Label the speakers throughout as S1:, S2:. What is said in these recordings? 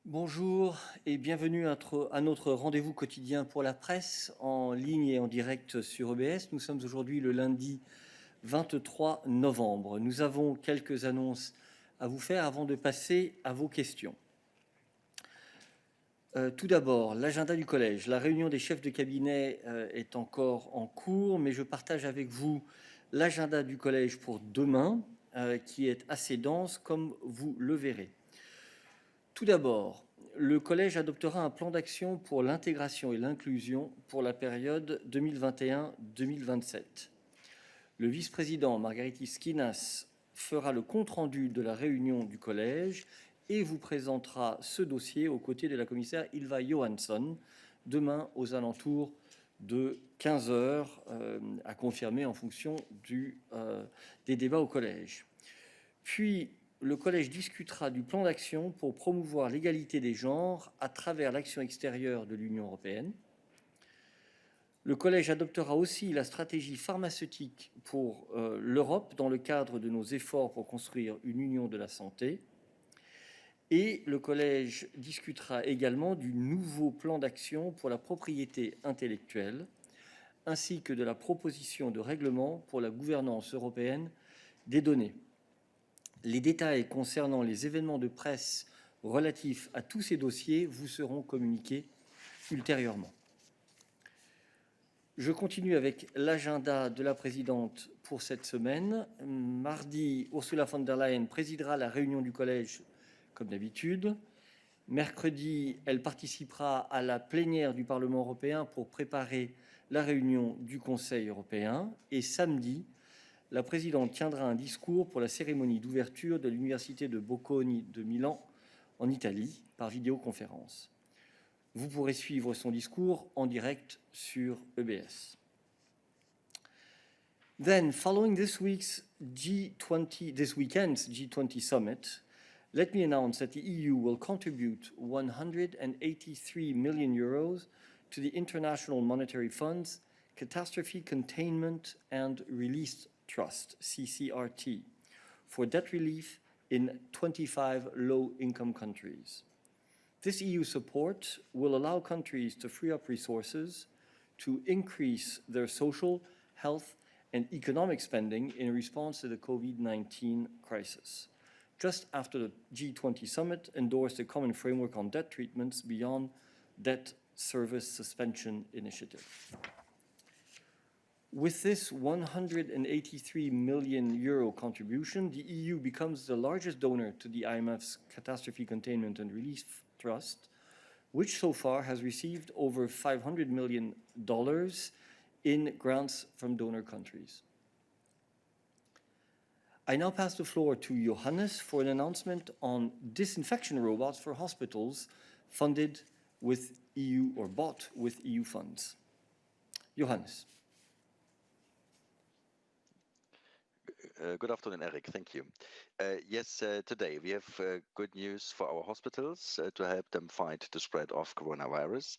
S1: Bonjour et bienvenue à notre rendez-vous quotidien pour la presse en ligne et en direct sur EBS. Nous sommes aujourd'hui le lundi 23 novembre. Nous avons quelques annonces à vous faire avant de passer à vos questions. Tout d'abord, l'agenda du collège. La réunion des chefs de cabinet est encore en cours, mais je partage avec vous l'agenda du collège pour demain, qui est assez dense, comme vous le verrez. Tout d'abord, le collège adoptera un plan d'action pour l'intégration et l'inclusion pour la période 2021-2027. Le vice-président Margaritis Schinas fera le compte-rendu de la réunion du collège et vous présentera ce dossier aux côtés de la commissaire Ylva Johansson demain aux alentours de 15 heures, à confirmer en fonction des débats au collège. Puis, le collège discutera du plan d'action pour promouvoir l'égalité des genres à travers l'action extérieure de l'Union européenne. Le collège adoptera aussi la stratégie pharmaceutique pour l'Europe dans le cadre de nos efforts pour construire une union de la santé. Et le collège discutera également du nouveau plan d'action pour la propriété intellectuelle, ainsi que de la proposition de règlement pour la gouvernance européenne des données. Les détails concernant les événements de presse relatifs à tous ces dossiers vous seront communiqués ultérieurement. Je continue avec l'agenda de la présidente pour cette semaine. Mardi, Ursula von der Leyen présidera la réunion du collège comme d'habitude. Mercredi, elle participera à la plénière du Parlement européen pour préparer la réunion du Conseil européen. Et samedi, la présidente tiendra un discours pour la cérémonie d'ouverture de l'université de Bocconi de Milan, en Italie, par vidéoconférence. Vous pourrez suivre son discours en direct sur EBS. Then, following this weekend's G20 summit, let me announce that the EU will contribute 183 million euros to the International Monetary Fund's Catastrophe Containment and Release Trust, CCRT, for debt relief in 25 low-income countries. This EU support will allow countries to free up resources to increase their social, health, and economic spending in response to the COVID-19 crisis, just after the G20 summit endorsed a common framework on debt treatments beyond debt service suspension initiative. With this 183 million euro contribution, the EU becomes the largest donor to the IMF's Catastrophe Containment and Relief Trust, which so far has received over $500 million in grants from donor countries. I now pass the floor to Johannes for an announcement on disinfection robots for hospitals funded with EU or bought with EU funds. Johannes.
S2: Good afternoon, Eric. Thank you. Yes, today we have good news for our hospitals to help them fight the spread of coronavirus.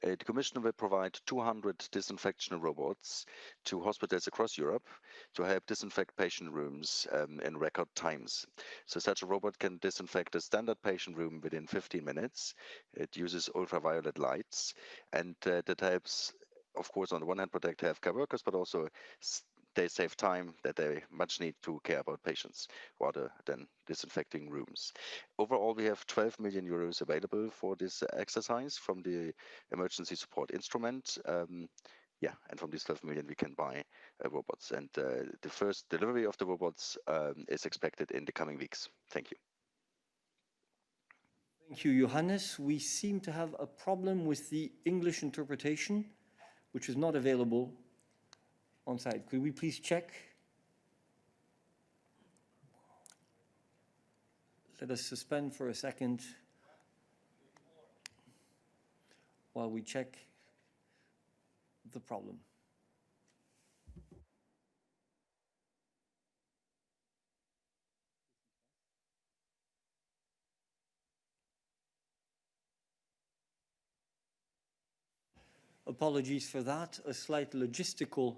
S2: The Commission will provide 200 disinfection robots to hospitals across Europe to help disinfect patient rooms in record times. So such a robot can disinfect a standard patient room within 15 minutes. It uses ultraviolet lights, and that helps, of course, on the one hand, protect healthcare workers, but also they save time that they much need to care about patients rather than disinfecting rooms. Overall, we have 12 million euros available for this exercise from the emergency support instrument. And from these 12 million, we can buy robots. And the first delivery of the robots is expected in the coming weeks. Thank you.
S1: Thank you, Johannes. We seem to have a problem with the English interpretation, which is not available on site. Could we please check? Let us suspend for a second while we check the problem. Apologies for that, a slight logistical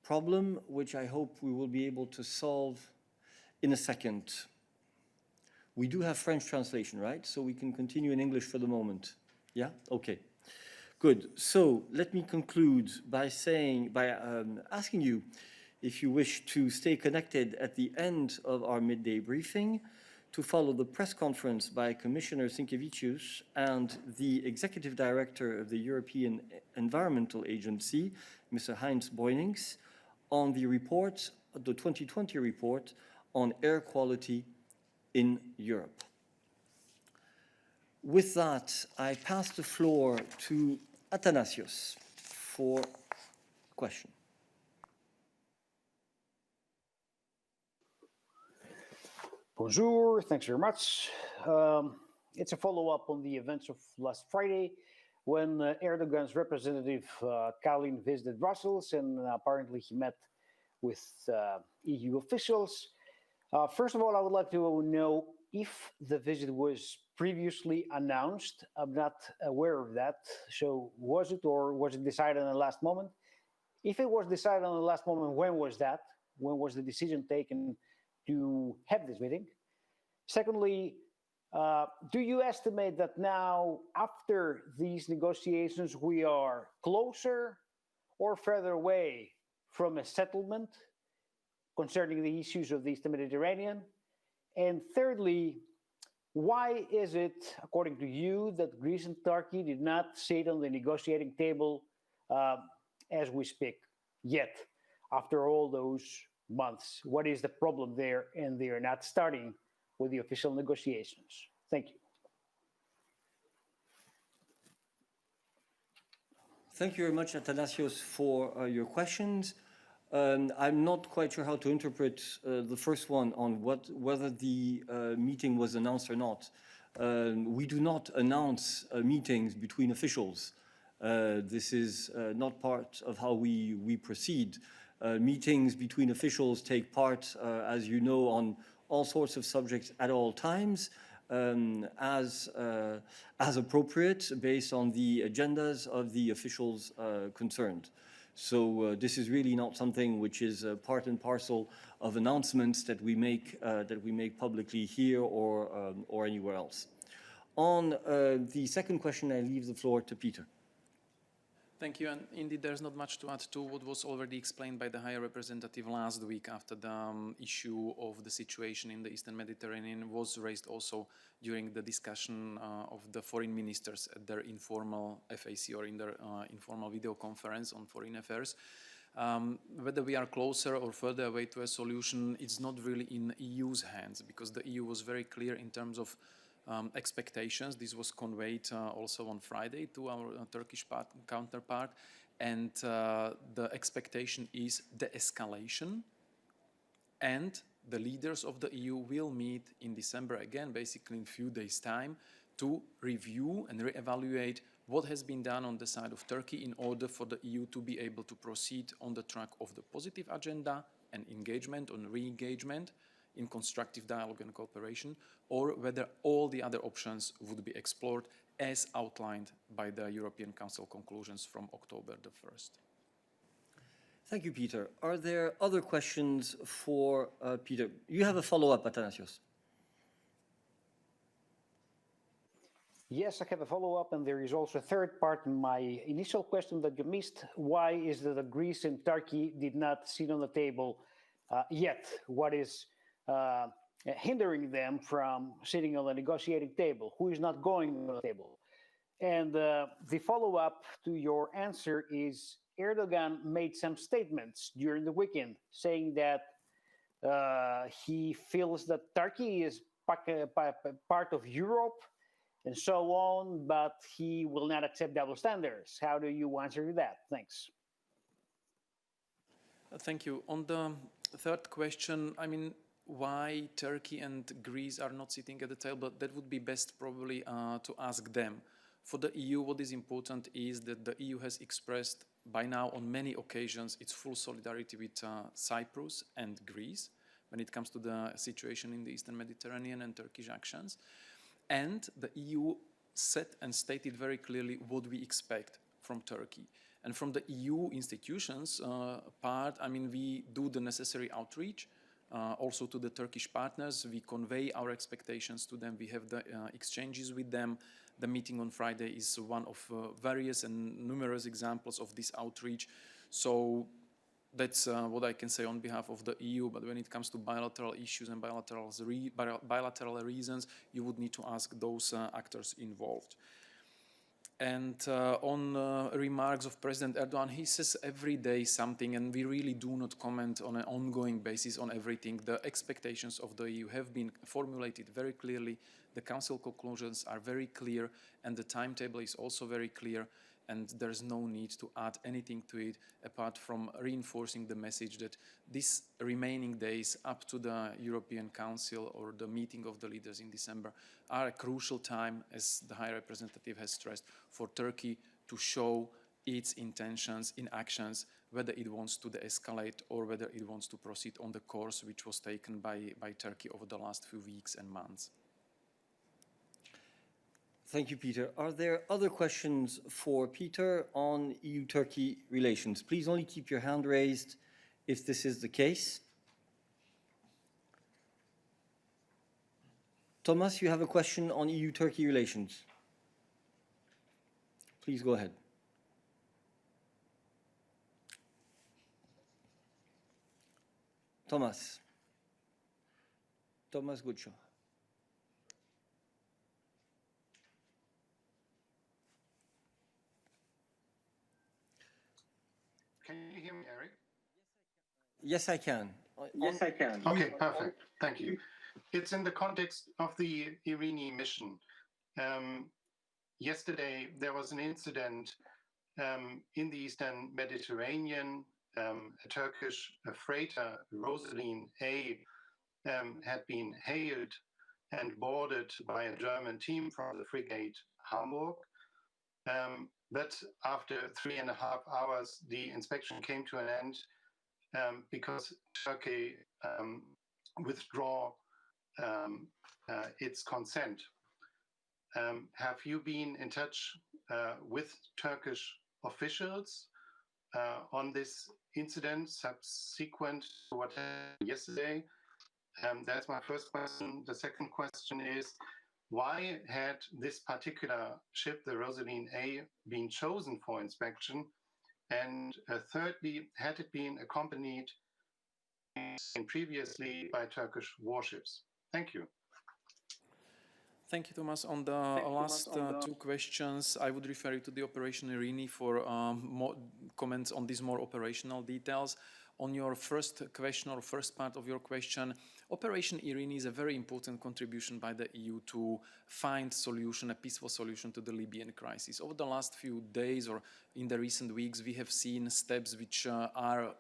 S1: problem, which I hope we will be able to solve in a second. We do have French translation, right? So we can continue in English for the moment. Yeah? Okay. Good. So let me conclude by asking you if you wish to stay connected at the end of our midday briefing to follow the press conference by Commissioner Sinkevicius and the Executive Director of the European Environmental Agency, Mr. Heinz Boynings, on the report, the 2020 report on air quality in Europe. With that, I pass the floor to Athanasios for question.
S3: Bonjour, thanks very much. It's a follow-up on the events of last Friday when Erdogan's representative Kalin visited Brussels, and apparently he met with EU officials. First of all, I would like to know if the visit was previously announced. I'm not aware of that. So was it, or was it decided on the last moment? If it was decided on the last moment, when was that? When was the decision taken to have this meeting? Secondly, do you estimate that now, after these negotiations, we are closer or further away from a settlement concerning the issues of the Eastern Mediterranean? And thirdly, why is it, according to you, that Greece and Turkey did not sit on the negotiating table as we speak yet, after all those months? What is the problem there? And they are not starting with the official negotiations. Thank you.
S1: Thank you very much, Athanasios, for your questions. I'm not quite sure how to interpret the first one on whether the meeting was announced or not. We do not announce meetings between officials. This is not part of how we proceed. Meetings between officials take part, as you know, on all sorts of subjects at all times, as appropriate, based on the agendas of the officials concerned. So this is really not something which is part and parcel of announcements that we make publicly here or anywhere else. On the second question, I leave the floor to Peter.
S4: Thank you. And indeed, there's not much to add to what was already explained by the High Representative last week after the issue of the situation in the Eastern Mediterranean was raised also during the discussion of the foreign ministers at their informal FAC, or in their informal video conference on foreign affairs. Whether we are closer or further away to a solution, it's not really in EU's hands, because the EU was very clear in terms of expectations. This was conveyed also on Friday to our Turkish counterpart, and the expectation is de-escalation, and the leaders of the EU will meet in December again, basically in a few days' time, to review and re-evaluate what has been done on the side of Turkey in order for the EU to be able to proceed on the track of the positive agenda and engagement and re-engagement in constructive dialogue and cooperation, or whether all the other options would be explored as outlined by the European Council conclusions from October the 1st.
S1: Thank you, Peter. Are there other questions for Peter? You have a follow-up, Athanasios.
S3: Yes, I have a follow-up, and there is also a third part in my initial question that you missed. Why is it that Greece and Turkey did not sit on the table yet? What is hindering them from sitting on the negotiating table? Who is not going on the table? And the follow-up to your answer is Erdogan made some statements during the weekend saying that he feels that Turkey is part of Europe and so on, but he will not accept double standards. How do you answer that? Thanks.
S4: Thank you. On the third question, I mean, why Turkey and Greece are not sitting at the table, that would be best probably to ask them. For the EU, what is important is that the EU has expressed by now on many occasions its full solidarity with Cyprus and Greece when it comes to the situation in the Eastern Mediterranean and Turkish actions. And the EU said and stated very clearly what we expect from Turkey. And from the EU institutions part, I mean, we do the necessary outreach also to the Turkish partners. We convey our expectations to them. We have the exchanges with them. The meeting on Friday is one of various and numerous examples of this outreach. So that's what I can say on behalf of the EU. But when it comes to bilateral issues and bilateral reasons, you would need to ask those actors involved. And on remarks of President Erdogan, he says every day something, and we really do not comment on an ongoing basis on everything. The expectations of the EU have been formulated very clearly. The Council conclusions are very clear, and the timetable is also very clear, and there's no need to add anything to it apart from reinforcing the message that these remaining days up to the European Council or the meeting of the leaders in December are a crucial time, as the High Representative has stressed, for Turkey to show its intentions in actions, whether it wants to de-escalate or whether it wants to proceed on the course which was taken by Turkey over the last few weeks and months.
S1: Thank you, Peter. Are there other questions for Peter on EU-Turkey relations? Please only keep your hand raised if this is the case. Thomas, you have a question on EU-Turkey relations. Please go ahead. Thomas Gutschow.
S5: Can you hear me, Eric?
S1: Yes, I can.
S5: Yes, I can. Okay, perfect. Thank you. It's in the context of the Irini mission. Yesterday, there was an incident in the Eastern Mediterranean. A Turkish freighter, Rosaline A, had been hailed and boarded by a German team from the frigate Hamburg. But after 3.5 hours, the inspection came to an end because Turkey withdraw its consent. Have you been in touch with Turkish officials on this incident subsequent to what happened yesterday? That's my first question. The second question is, why had this particular ship, the Rosaline A, been chosen for inspection? And thirdly, had it been accompanied previously by Turkish warships? Thank you.
S4: Thank you, Thomas. On the last two questions, I would refer you to the Operation Irini for more comments on these more operational details. On your first question, or first part of your question, Operation Irini is a very important contribution by the EU to find solution, a peaceful solution to the Libyan crisis. Over the last few days or in the recent weeks, we have seen steps which are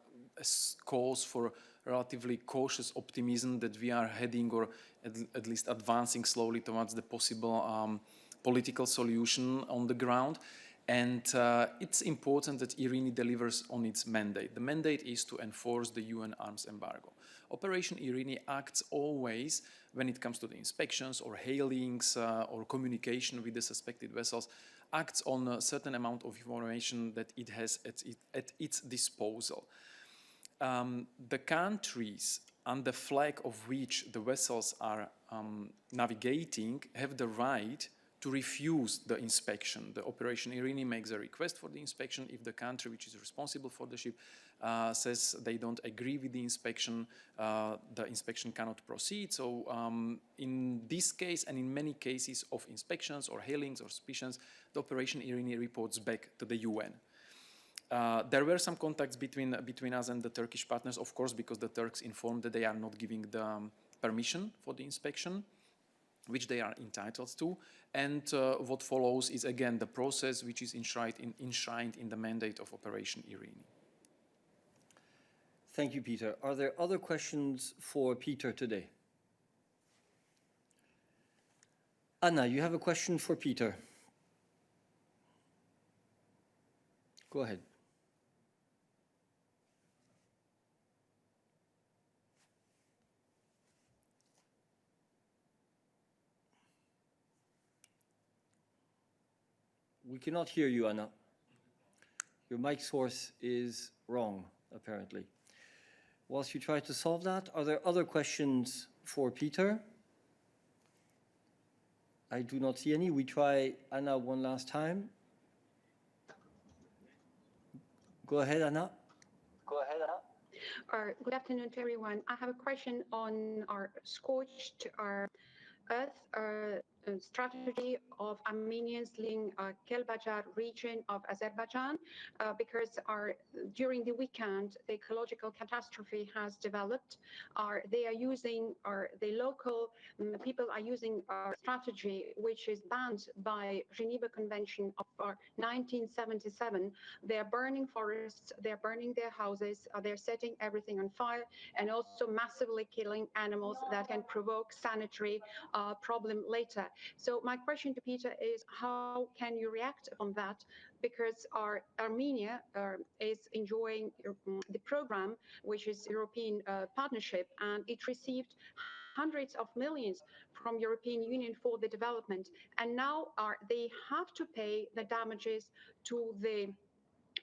S4: calls for relatively cautious optimism that we are heading or at least advancing slowly towards the possible political solution on the ground. And it's important that Irini delivers on its mandate. The mandate is to enforce the UN arms embargo. Operation Irini acts always when it comes to the inspections or hailings or communication with the suspected vessels, acts on a certain amount of information that it has at its disposal. The countries under flag of which the vessels are navigating have the right to refuse the inspection. The Operation Irini makes a request for the inspection. If the country which is responsible for the ship says they don't agree with the inspection cannot proceed. So in this case and in many cases of inspections or hailings or suspicions, the Operation Irini reports back to the UN. There were some contacts between us and the Turkish partners, of course, because the Turks informed that they are not giving the permission for the inspection, which they are entitled to. And what follows is, again, the process which is enshrined in the mandate of Operation Irini.
S1: Thank you, Peter. Are there other questions for Peter today? Anna, you have a question for Peter. Go ahead. We cannot hear you, Anna. Your mic source is wrong, apparently. whilst you try to solve that, are there other questions for Peter? I do not see any. We try Anna one last time. Go ahead, Anna.
S6: Good afternoon to everyone. I have a question on our scorched earth strategy of Armenians leaving Kelbajar region of Azerbaijan, because during the weekend the ecological catastrophe has developed. They are using the local people are using our strategy, which is banned by Geneva Convention of 1977. They are burning forests, they are burning their houses, they're setting everything on fire, and also massively killing animals that can provoke sanitary problem later. So my question to Peter is, how can you react on that? Because Armenia is enjoying the program, which is European partnership, and it received hundreds of millions from European Union for the development. And now they have to pay the damages to the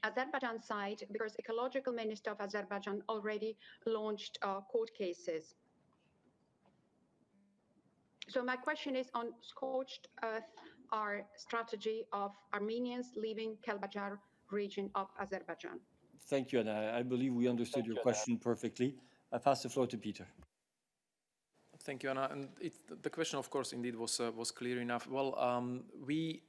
S6: Azerbaijan side, because ecological minister of Azerbaijan already launched court cases. So my question is on scorched earth, our strategy of Armenians leaving Kelbajar region of Azerbaijan.
S1: Thank you, Anna. I believe we understood your question perfectly. I pass the floor to Peter.
S4: Thank you, Anna. And the question, of course, indeed was clear enough. Well, we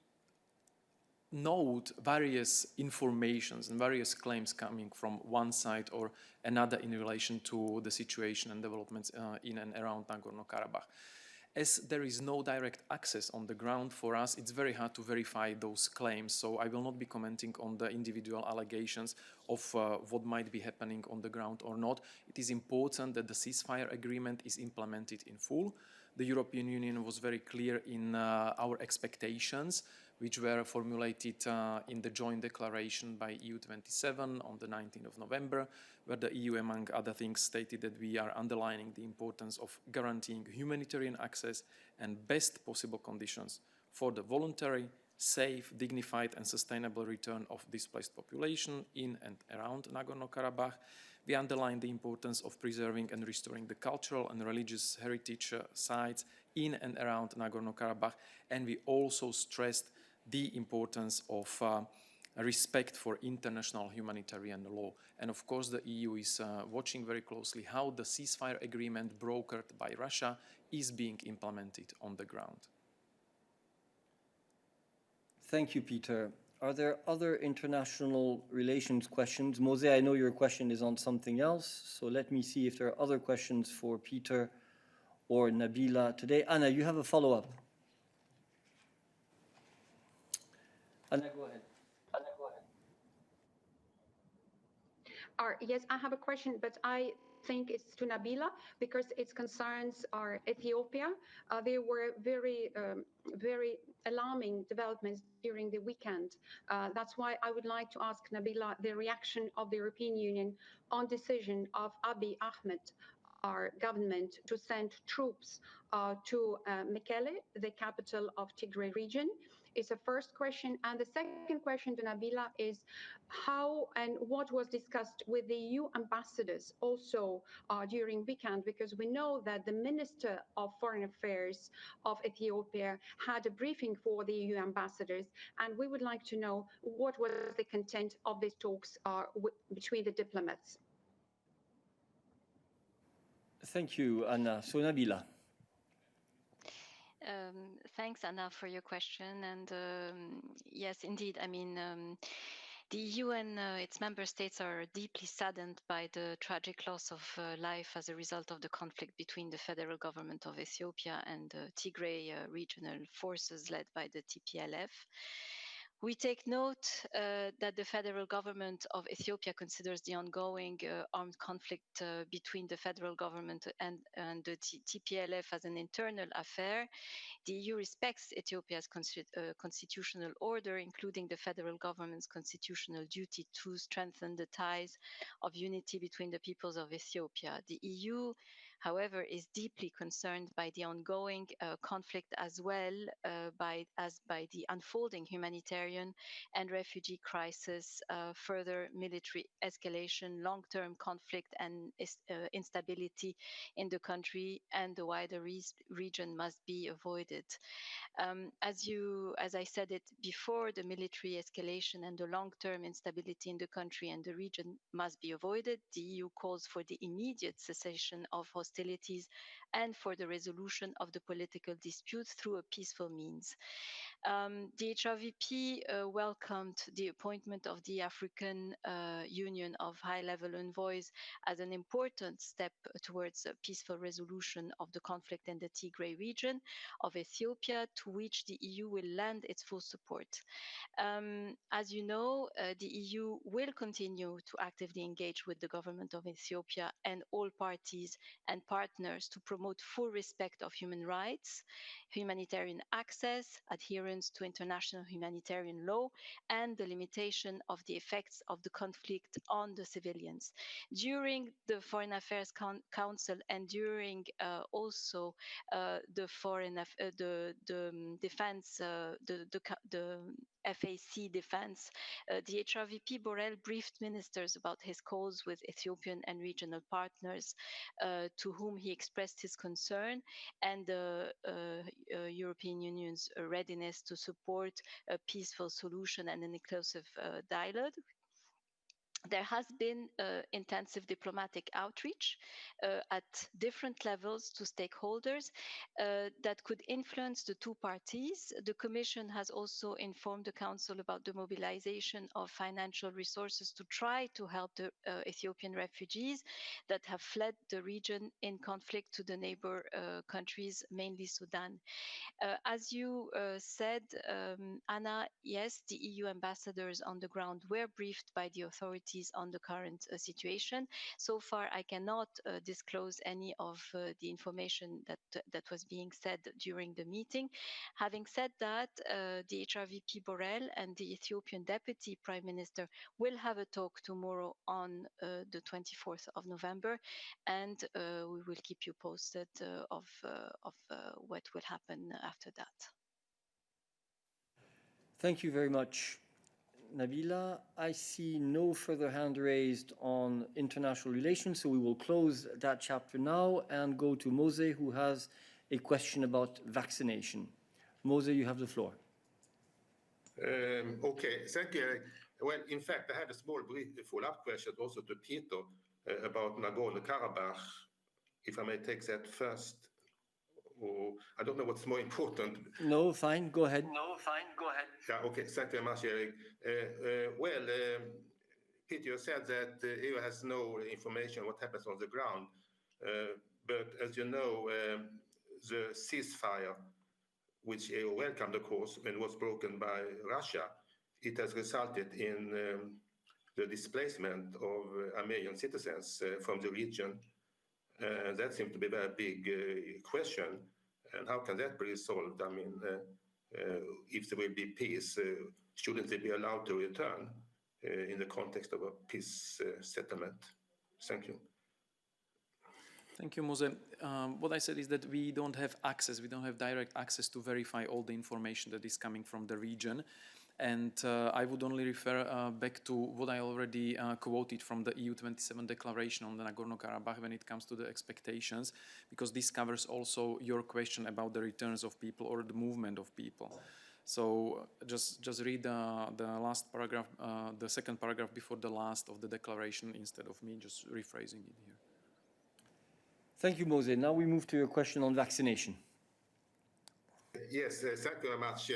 S4: note various informations and various claims coming from one side or another in relation to the situation and developments in and around Nagorno-Karabakh. As there is no direct access on the ground for us, it's very hard to verify those claims. So I will not be commenting on the individual allegations of what might be happening on the ground or not. It is important that the ceasefire agreement is implemented in full. The European Union was very clear in our expectations, which were formulated in the joint declaration by EU27 on the 19th of November, where the EU, among other things, stated that we are underlining the importance of guaranteeing humanitarian access and best possible conditions for the voluntary, safe, dignified and sustainable return of displaced population in and around Nagorno-Karabakh. We underline the importance of preserving and restoring the cultural and religious heritage sites in and around Nagorno-Karabakh, and we also stressed the importance of respect for international humanitarian law. And of course, the EU is watching very closely how the ceasefire agreement brokered by Russia is being implemented on the ground.
S1: Thank you, Peter. Are there other international relations questions? Mose, I know your question is on something else, so let me see if there are other questions for Peter or Nabila today. Anna, you have a follow-up. Anna, go ahead.
S6: Yes, I have a question, but I think it's to Nabila because it concerns Ethiopia. There were very alarming developments during the weekend. That's why I would like to ask Nabila the reaction of the European Union on decision of Abiy Ahmed, our government, to send troops to Mekelle, the capital of Tigray region. Is the first question. And the second question to Nabila is how and what was discussed with the EU ambassadors also during weekend, because we know that the Minister of Foreign Affairs of Ethiopia had a briefing for the EU ambassadors, and we would like to know what was the content of these talks between the diplomats.
S1: Thank you, Anna. So Nabila.
S7: Thanks, Anna, for your question. And yes, indeed, I mean, the EU and its member states are deeply saddened by the tragic loss of life as a result of the conflict between the federal government of Ethiopia and the Tigray regional forces led by the TPLF. We take note that the federal government of Ethiopia considers the ongoing armed conflict between the federal government and the TPLF as an internal affair. The EU respects Ethiopia's constitutional order, including the federal government's constitutional duty to strengthen the ties of unity between the peoples of Ethiopia. The EU however, is deeply concerned by the ongoing conflict as well by the unfolding humanitarian and refugee crisis, further military escalation, long-term conflict and instability in the country and the wider region must be avoided. As I said it before, the military escalation and the long-term instability in the country and the region must be avoided. The EU calls for the immediate cessation of hostilities and for the resolution of the political dispute through a peaceful means. The HRVP welcomed the appointment of the African Union of high-level envoys as an important step towards a peaceful resolution of the conflict in the Tigray region of Ethiopia, to which the EU will lend its full support. As you know, the EU will continue to actively engage with the government of Ethiopia and all parties and partners to promote full respect of human rights, humanitarian access, adherence to international humanitarian law, and the limitation of the effects of the conflict on the civilians. During the Foreign Affairs Council and during also the defense, the FAC defense, the HRVP Borrell briefed ministers about his calls with Ethiopian and regional partners to whom he expressed his concern and the European Union's readiness to support a peaceful solution and an inclusive dialogue. There has been intensive diplomatic outreach at different levels to stakeholders that could influence the two parties. The Commission has also informed the Council about the mobilization of financial resources to try to help the Ethiopian refugees that have fled the region in conflict to the neighbor countries, mainly Sudan. As you said, Anna, yes, the EU ambassadors on the ground were briefed by the authorities on the current situation. So far, I cannot disclose any of the information that was being said during the meeting. Having said that, the HRVP Borrell and the Ethiopian Deputy Prime Minister will have a talk tomorrow on the 24th of November, and we will keep you posted of what will happen after that.
S1: Thank you very much, Nabila. I see no further hand raised on international relations, so we will close that chapter now and go to Mose, who has a question about vaccination. Mose, you have the floor.
S8: Okay, thank you. Well, in fact, I have a small brief follow-up question also to Peter about Nagorno-Karabakh. If I may take that first, or I don't know what's more important.
S1: No, fine, go ahead.
S8: Yeah, okay, thank you very much, Eric. Peter, you said that the EU has no information what happens on the ground, but as you know, the ceasefire, which EU welcomed, of course, and was broken by Russia, it has resulted in the displacement of Armenian citizens from the region. That seems to be a very big question. And how can that be resolved? I mean, if there will be peace, shouldn't they be allowed to return in the context of a peace settlement? Thank you.
S4: Thank you, Mose. What I said is that we don't have direct access to verify all the information that is coming from the region. And I would only refer back to what I already quoted from the EU27 declaration on the Nagorno-Karabakh when it comes to the expectations, because this covers also your question about the returns of people or the movement of people. So just read the last paragraph, the second paragraph before the last of the declaration instead of me just rephrasing it here.
S1: Thank you, Mose. Now we move to your question on vaccination.
S8: Yes, thank you very much.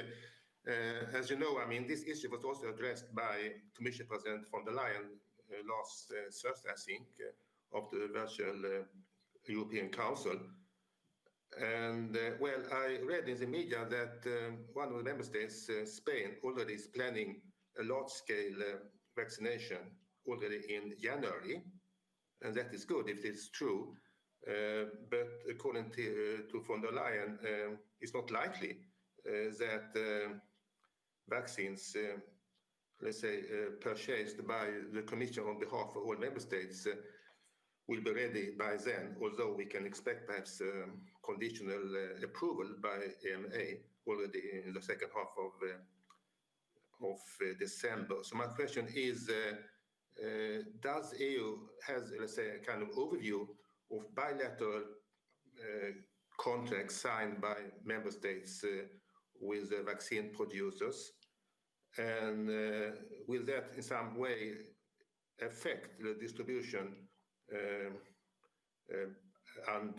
S8: As you know, I mean, this issue was also addressed by Commission President von der Leyen last Thursday, I think, of the virtual European Council. And, well, I read in the media that one of the member states, Spain, already is planning a large-scale vaccination already in January. And that is good if it's true. But according to von der Leyen, it's not likely that vaccines, let's say, purchased by the Commission on behalf of all member states will be ready by then, although we can expect perhaps conditional approval by EMA already in the second half of December. So my question is, does EU has, let's say, a kind of overview of bilateral contracts signed by member states with vaccine producers? And will that in some way affect the distribution and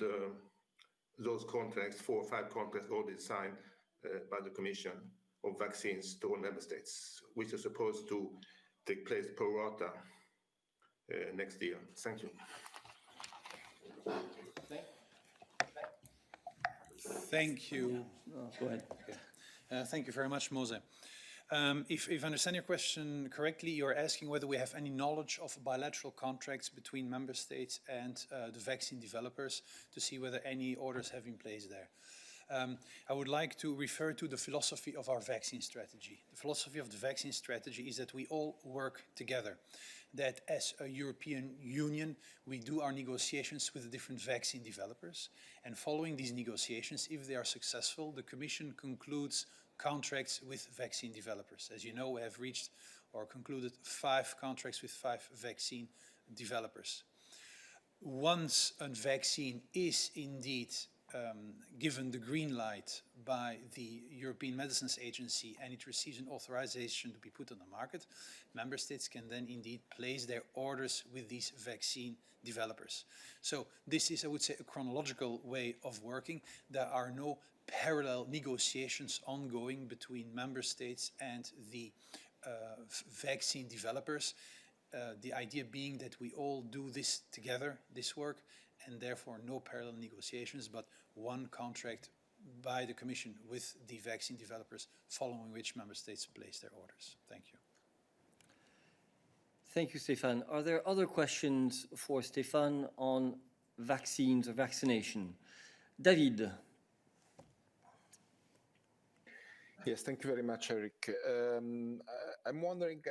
S8: those contracts, 4 or 5 contracts already signed by the Commission of vaccines to all member states, which is supposed to take place pro rata next year? Thank you.
S9: Thank you.
S1: Go ahead.
S9: Thank you very much, Mose. If I understand your question correctly, you're asking whether we have any knowledge of bilateral contracts between member states and the vaccine developers to see whether any orders have been placed there. I would like to refer to the philosophy of our vaccine strategy. The philosophy of the vaccine strategy is that we all work together, that as a European Union, we do our negotiations with the different vaccine developers, and following these negotiations, if they are successful, the Commission concludes contracts with vaccine developers. As you know, we have reached or concluded 5 contracts with 5 vaccine developers. Once a vaccine is indeed given the green light by the European Medicines Agency and it receives an authorization to be put on the market, member states can then indeed place their orders with these vaccine developers. So this is, I would say, a chronological way of working. There are no parallel negotiations ongoing between member states and the vaccine developers. The idea being that we all do this together, this work, and therefore no parallel negotiations, but one contract by the Commission with the vaccine developers, following which member states place their orders. Thank you.
S1: Thank you, Stefan. Are there other questions for Stefan on vaccines or vaccination? David.
S10: Yes, thank you very much, Eric. I'm wondering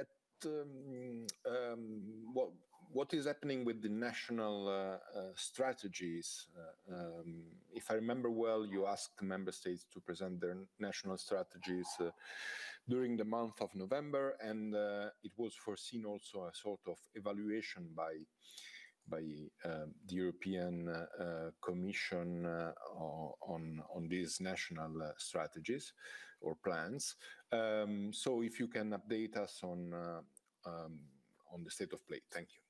S10: what is happening with the national strategies. If I remember well, you asked the member states to present their national strategies during the month of November, and it was foreseen also a sort of evaluation by the European Commission on these national strategies or plans. So if you can update us on the state of play. Thank you.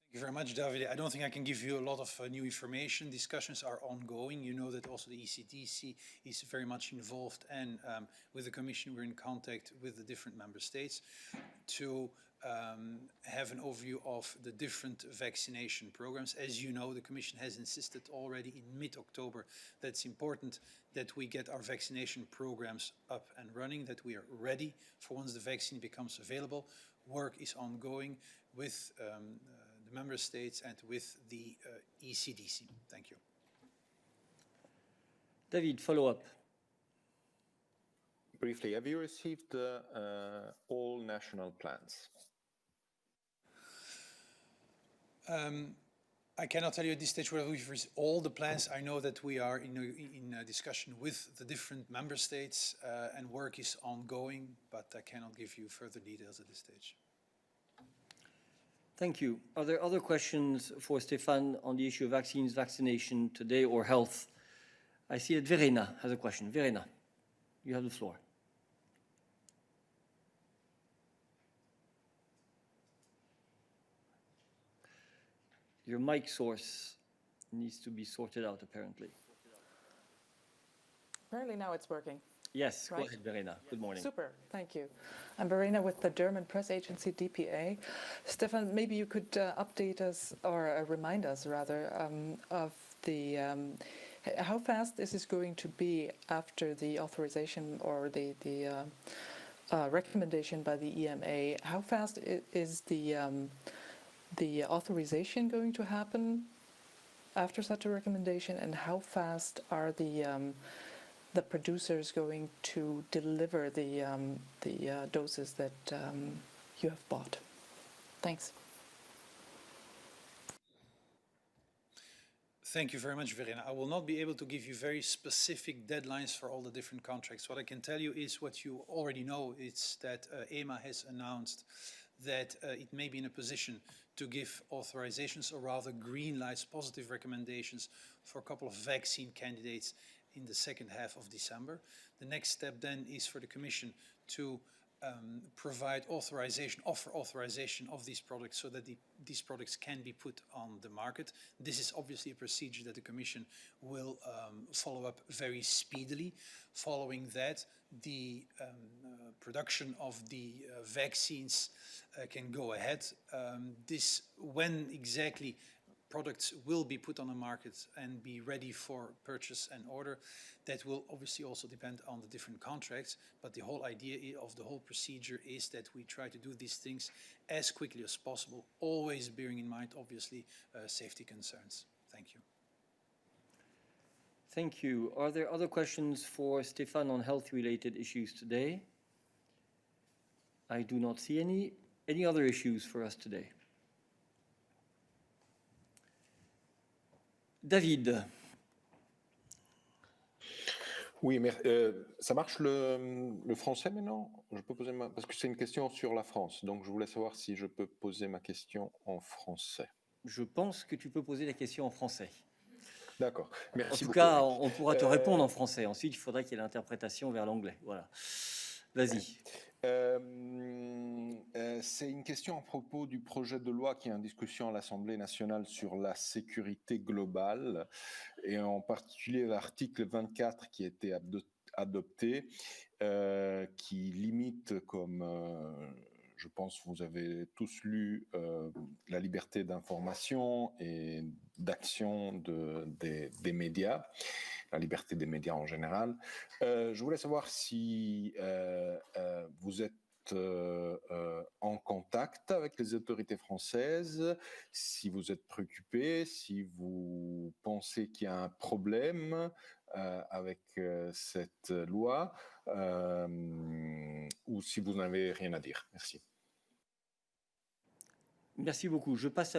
S9: Thank you very much, David. I don't think I can give you a lot of new information. Discussions are ongoing. You know that also the ECDC is very much involved, and with the Commission we're in contact with the different member states to have an overview of the different vaccination programs. As you know, the Commission has insisted already in mid-October that it's important that we get our vaccination programs up and running, that we are ready for once the vaccine becomes available. Work is ongoing with the member states and with the ECDC. Thank you.
S1: David, follow up.
S10: Briefly, have you received all national plans?
S9: I cannot tell you at this stage whether we've received all the plans. I know that we are in a discussion with the different member states and work is ongoing, but I cannot give you further details at this stage.
S1: Thank you. Are there other questions for Stefan on the issue of vaccines, vaccination today, or health? I see that Verena has a question. Verena, you have the floor. Your mic source needs to be sorted out, apparently.
S11: Apparently now it's working.
S1: Yes,
S11: Right.
S1: Go ahead, Verena. Good morning.
S11: Super, thank you. I'm Verena with the German press agency DPA. Stefan, maybe you could update us, or remind us rather, of the how fast this is going to be after the authorization or the recommendation by the EMA. How fast is the authorization going to happen after such a recommendation, and how fast are the producers going to deliver the doses that you have bought? Thanks.
S9: Thank you very much, Verena. I will not be able to give you very specific deadlines for all the different contracts. What I can tell you is what you already know. It's that EMA has announced that it may be in a position to give authorizations, or rather green lights, positive recommendations for a couple of vaccine candidates in the second half of December. The next step then is for the Commission to provide authorization, offer authorization of these products so that these products can be put on the market. This is obviously a procedure that the Commission will follow up very speedily. Following that, the production of the vaccines can go ahead. When exactly products will be put on the market and be ready for purchase and order, that will obviously also depend on the different contracts. But the whole idea of the whole procedure is that we try to do these things as quickly as possible, always bearing in mind, obviously, safety concerns. Thank you.
S1: Thank you. Are there other questions for Stefan on health-related issues today? I do not see any. Any other issues for us today? David.
S10: Oui, mais ça marche le français maintenant? Je peux poser parce que c'est une question sur la France, donc je voulais savoir si je peux poser ma question en français.
S1: Je pense que tu peux poser la question en français.
S10: D'accord, merci
S1: beaucoup. En tout
S10: beaucoup.
S1: cas, on pourra te répondre en français. Ensuite, il faudrait qu'il y ait l'interprétation vers l'anglais. Voilà. Vas-y.
S10: C'est une question à propos du projet de loi qui est en discussion à l'Assemblée nationale sur la sécurité globale, et en particulier l'article 24 qui a été adopté, qui limite, comme je pense que vous avez tous lu, la liberté d'information et d'action des médias, la liberté des médias en général. Je voulais savoir si vous êtes en contact avec les autorités françaises, si vous êtes préoccupé, si vous pensez qu'il y a un problème avec cette loi, ou si vous n'avez rien à dire. Merci.
S1: Merci beaucoup. Je passe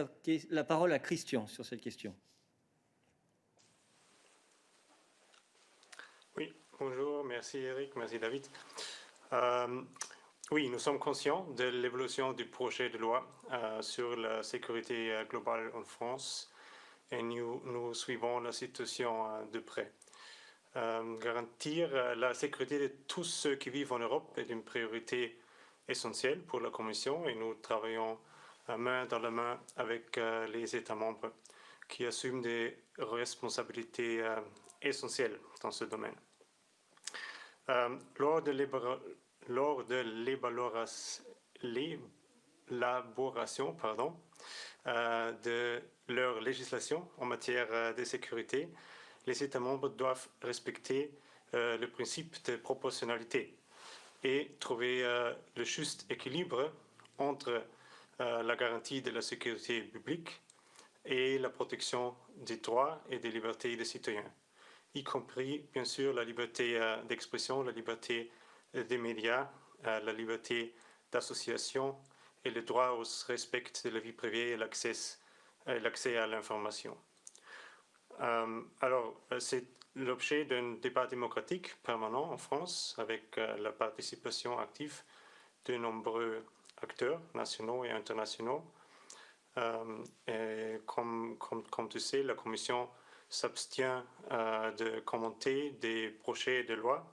S1: la parole à Christian sur cette question.
S12: Oui, bonjour, merci Eric, merci David. Oui, nous sommes conscients de l'évolution du projet de loi sur la sécurité globale en France, et nous suivons la situation de près. Garantir la sécurité de tous ceux qui vivent en Europe est une priorité essentielle pour la Commission, et nous travaillons main dans la main avec les États membres qui assument des responsabilités essentielles dans ce domaine. Lors de l'élaboration de leur législation en matière de sécurité, les États membres doivent respecter le principe de proportionnalité et trouver le juste équilibre entre la garantie de la sécurité publique et la protection des droits et des libertés des citoyens, y compris, bien sûr, la liberté d'expression, la liberté des médias, la liberté d'association et le droit au respect de la vie privée et l'accès à l'information. Alors, c'est l'objet d'un débat démocratique permanent en France avec la participation active de nombreux acteurs nationaux et internationaux. Et comme tu sais, la Commission s'abstient de commenter des projets de loi,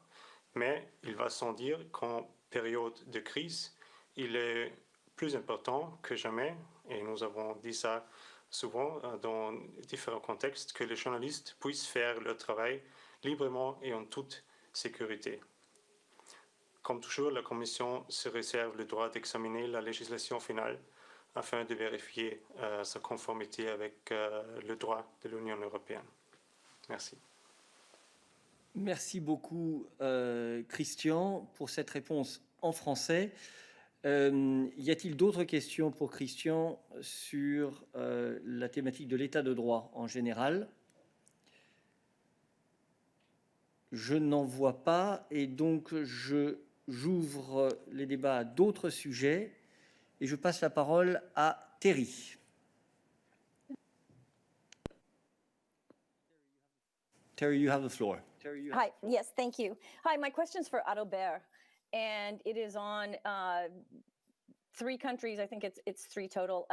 S12: mais il va sans dire qu'en période de crise, il est plus important que jamais, et nous avons dit ça souvent dans différents contextes, que les journalistes puissent faire leur travail librement et en toute sécurité. Comme toujours, la Commission se réserve le droit d'examiner la législation finale afin de vérifier sa conformité avec le droit de l'Union européenne. Merci.
S1: Merci beaucoup, Christian, pour cette réponse en français. Y a-t-il d'autres questions pour Christian sur la thématique de l'état de droit en général? Je n'en vois pas, et donc j'ouvre les débats à d'autres sujets et je passe la parole à Terry. Terry, you have the floor.
S13: Hi, yes, thank you. Hi, my question's for Adalbert, and it is on 3 countries, I think it's 3 total,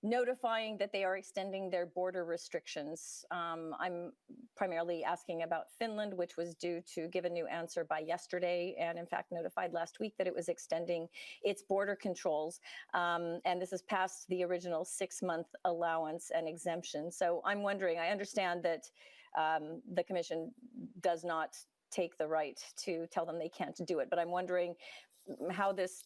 S13: notifying that they are extending their border restrictions. I'm primarily asking about Finland, which was due to give a new answer by yesterday, and in fact notified last week that it was extending its border controls. And this is past the original 6-month allowance and exemption. So I'm wondering, I understand that the Commission does not take the right to tell them they can't do it, but I'm wondering how this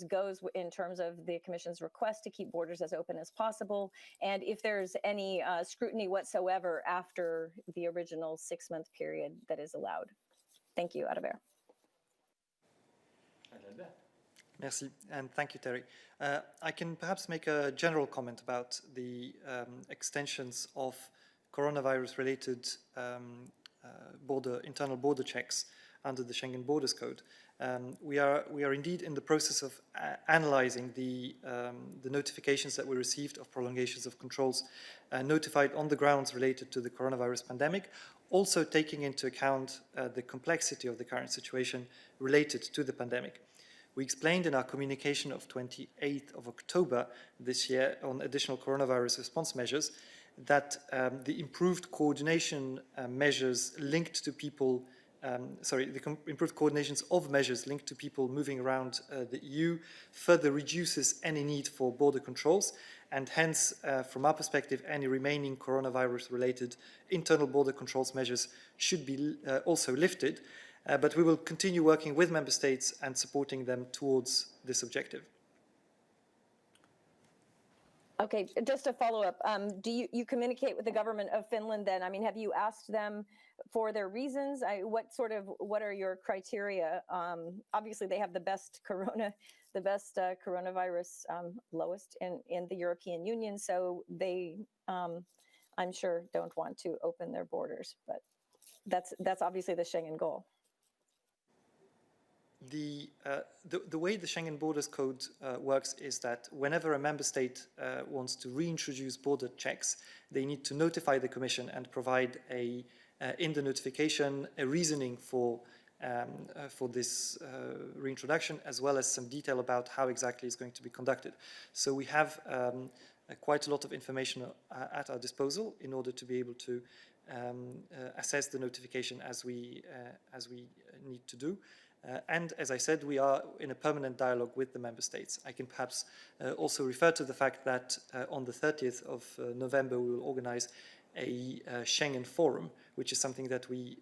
S13: goes in terms of the Commission's request to keep borders as open as possible, and if there's any scrutiny whatsoever after the original 6-month period that is allowed. Thank you, Adalbert.
S14: Merci, and thank you, Terry. I can perhaps make a general comment about the extensions of coronavirus-related internal border checks under the Schengen Borders Code. We are indeed in the process of analyzing the notifications that we received of prolongations of controls notified on the grounds related to the coronavirus pandemic, also taking into account the complexity of the current situation related to the pandemic. We explained in our communication of 28th of October this year on additional coronavirus response measures that the improved coordination measures linked to people improved coordinations of measures linked to people moving around the EU further reduces any need for border controls, and hence, from our perspective, any remaining coronavirus-related internal border controls measures should be also lifted, but we will continue working with Member States and supporting them towards this objective.
S13: Okay, just to follow up, do you communicate with the government of Finland then? I mean, have you asked them for their reasons? What are your criteria? Obviously, they have the best coronavirus lowest in the European Union, so they, I'm sure, don't want to open their borders, but that's obviously the Schengen goal.
S14: The way the Schengen Borders Code works is that whenever a member state wants to reintroduce border checks, they need to notify the Commission and provide in the notification a reasoning for this reintroduction, as well as some detail about how exactly it's going to be conducted. So we have quite a lot of information at our disposal in order to be able to assess the notification as we need to do. And as I said, we are in a permanent dialogue with the Member States. I can perhaps also refer to the fact that on the 30th of November we will organize a Schengen Forum, which is something that we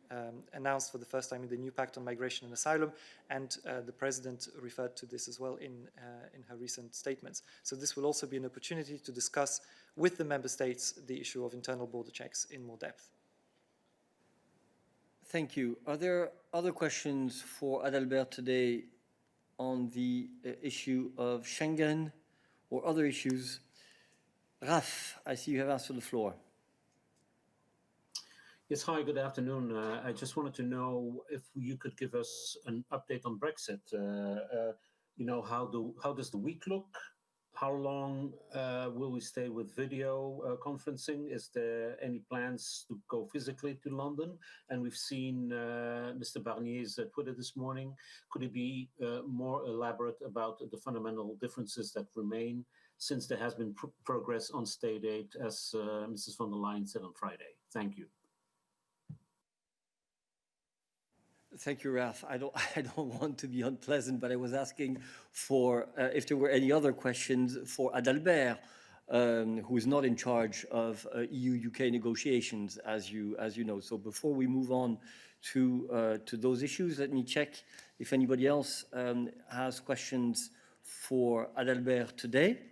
S14: announced for the first time in the new Pact on Migration and Asylum, and the President referred to this as well in her recent statements. So this will also be an opportunity to discuss with the Member States the issue of internal border checks in more depth.
S1: Thank you. Are there other questions for Adalbert today on the issue of Schengen or other issues? Raf, I see you have asked for the floor.
S15: Yes, hi, good afternoon. I just wanted to know if you could give us an update on Brexit. How does the week look? How long will we stay with video conferencing? Is there any plans to go physically to London? And we've seen Mr. Barnier's Twitter this morning. Could it be more elaborate about the fundamental differences that remain since there has been progress on state aid, as Mrs. von der Leyen said on Friday? Thank you.
S1: Thank you, Raf. I don't want to be unpleasant, but I was asking for if there were any other questions for Adalbert, who is not in charge of EU-UK negotiations, as you know. So before we move on to those issues, let me check if anybody else has questions for Adalbert today.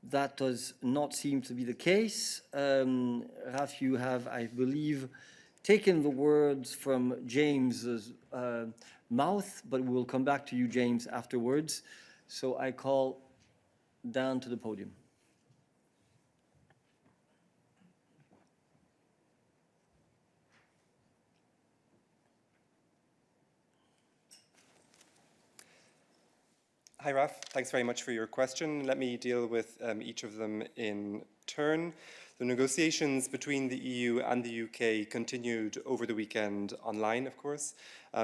S1: That does not seem to be the case. Raf, you have, I believe, taken the words from James's mouth, but we will come back to you, James, afterwards. So I call Dan to the podium.
S16: Hi, Raf. Thanks very much for your question. Let me deal with each of them in turn. The negotiations between the EU and the UK continued over the weekend online, of course.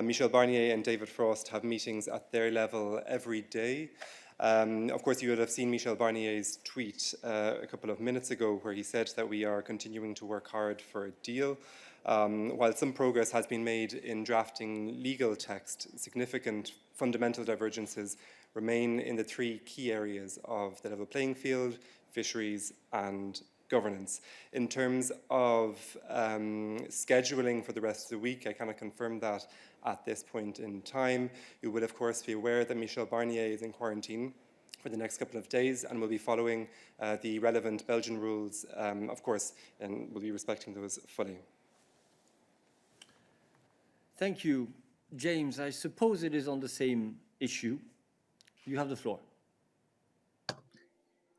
S16: Michel Barnier and David Frost have meetings at their level every day. Of course, you would have seen Michel Barnier's tweet a couple of minutes ago where he said that we are continuing to work hard for a deal. While some progress has been made in drafting legal text, significant fundamental divergences remain in the three key areas of the level playing field, fisheries, and governance. In terms of scheduling for the rest of the week, I cannot confirm that at this point in time. You will, of course, be aware that Michel Barnier is in quarantine for the next couple of days and will be following the relevant Belgian rules, of course, and will be respecting those fully.
S1: Thank you. James, I suppose it is on the same issue. You have the floor.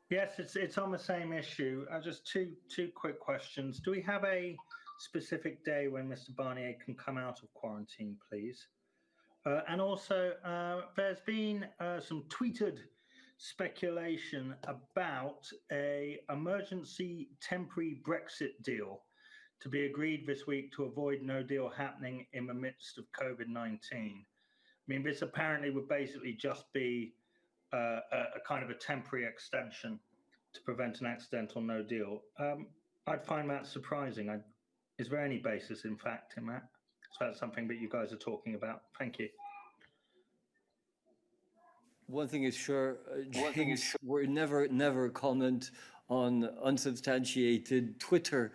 S17: Yes, it's on the same issue. Just two quick questions. Do we have a specific day when Mr. Barnier can come out of quarantine, please? And also, there's been some tweeted speculation about an emergency temporary Brexit deal to be agreed this week to avoid no deal happening in the midst of COVID-19. I mean, this apparently would basically just be a kind of a temporary extension to prevent an accidental no deal. I'd find that surprising. Is there any basis, in fact, in that? So that's something that you guys are talking about. Thank you.
S1: One thing is sure, James, we're never comment on unsubstantiated Twitter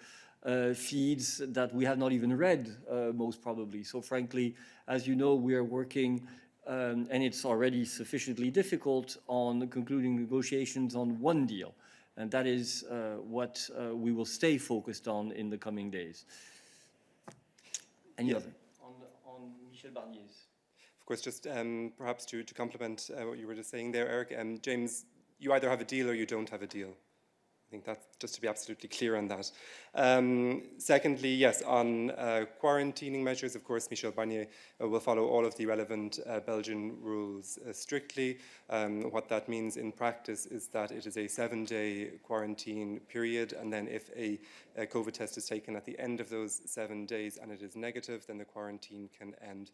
S1: feeds that we have not even read, most probably. So frankly, as you know, we are working and it's already sufficiently difficult on concluding negotiations on one deal. And that is what we will stay focused on in the coming days. Any other? On Michel Barnier's.
S16: Of course, just perhaps to complement what you were just saying there, Eric, James, you either have a deal or you don't have a deal. I think that's just to be absolutely clear on that. Secondly, yes, on quarantining measures, of course, Michel Barnier will follow all of the relevant Belgian rules strictly. What that means in practice is that it is a 7-day quarantine period, and then if a COVID test is taken at the end of those 7 days and it is negative, then the quarantine can end,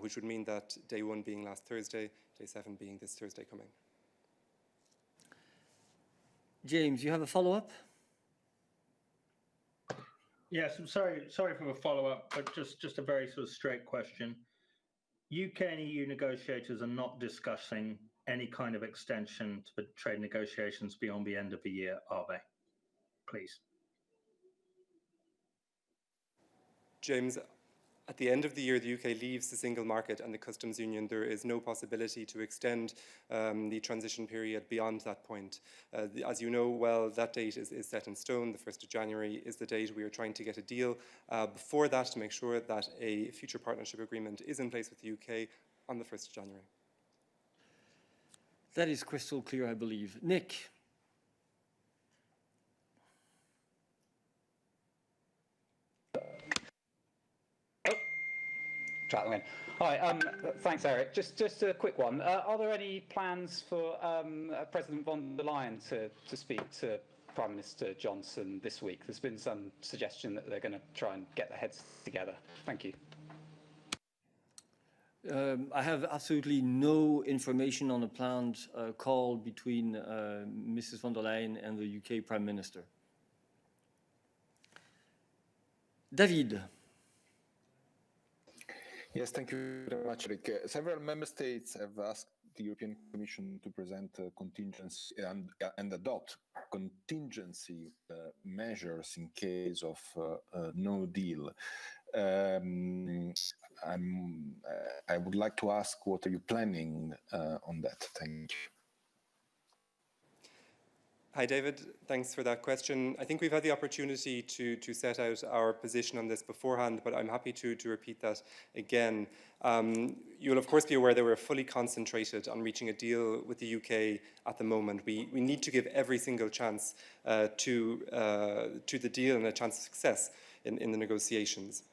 S16: which would mean that day 1 being last Thursday, day 7 being this Thursday coming.
S1: James, you have a follow-up?
S17: Yes, I'm sorry for the follow-up, but just a very sort of straight question. UK and EU negotiators are not discussing any kind of extension to the trade negotiations beyond the end of the year, are they? Please.
S16: James, at the end of the year, the UK leaves the single market and the customs union. There is no possibility to extend the transition period beyond that point. As you know well, that date is set in stone. The 1st of January is the date we are trying to get a deal before that to make sure that a future partnership agreement is in place with the UK on the 1st of January.
S1: That is crystal clear, I believe. Nick.
S18: Hi, thanks, Eric. Just a quick one. Are there any plans for President von der Leyen to speak to Prime Minister Johnson this week? There's been some suggestion that they're going to try and get their heads together. Thank you.
S1: I have absolutely no information on a planned call between Mrs. von der Leyen and the UK Prime Minister. David.
S10: Yes, thank you very much, Rick. Several member states have asked the European Commission to present contingency and adopt contingency measures in case of no deal. I would like to ask, what are you planning on that? Thank you.
S16: Hi, David. Thanks for that question. I think we've had the opportunity to set out our position on this beforehand, but I'm happy to repeat that again. You'll, of course, be aware that we're fully concentrated on reaching a deal with the UK at the moment. We need to give every single chance to the deal and a chance of success in the negotiations.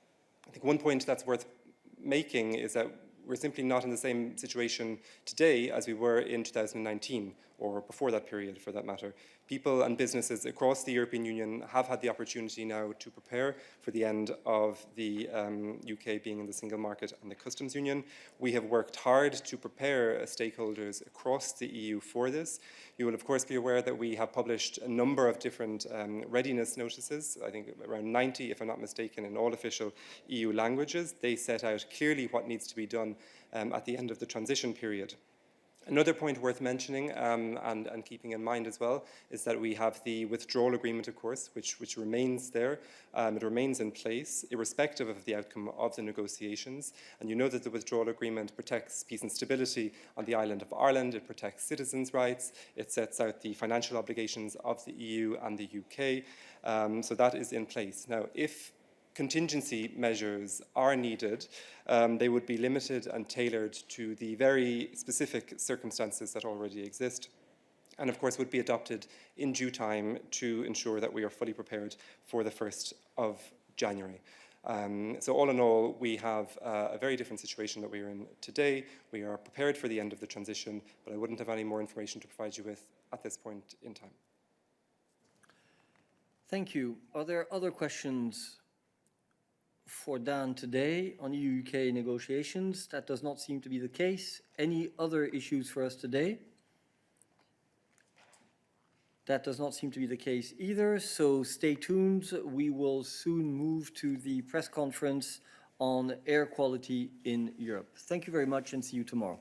S16: I think one point that's worth making is that we're simply not in the same situation today as we were in 2019, or before that period for that matter. People and businesses across the European Union have had the opportunity now to prepare for the end of the UK being in the single market and the customs union. We have worked hard to prepare stakeholders across the EU for this. You will of course be aware that we have published a number of different readiness notices, I think around 90 if I'm not mistaken, in all official EU languages. They set out clearly what needs to be done at the end of the transition period. Another point worth mentioning and keeping in mind as well is that we have the withdrawal agreement, of course, which remains there. It remains in place, irrespective of the outcome of the negotiations. And you know that the withdrawal agreement protects peace and stability on the island of Ireland. It protects citizens' rights. It sets out the financial obligations of the EU and the UK. So that is in place. Now, if contingency measures are needed, they would be limited and tailored to the very specific circumstances that already exist, and of course would be adopted in due time to ensure that we are fully prepared for the 1st of January. So all in all, we have a very different situation that we are in today. We are prepared for the end of the transition, but I wouldn't have any more information to provide you with at this point in time.
S1: Thank you. Are there other questions for Dan today on EU-UK negotiations? That does not seem to be the case. Any other issues for us today? That does not seem to be the case either, so stay tuned. We will soon move to the press conference on air quality in Europe. Thank you very much and see you tomorrow.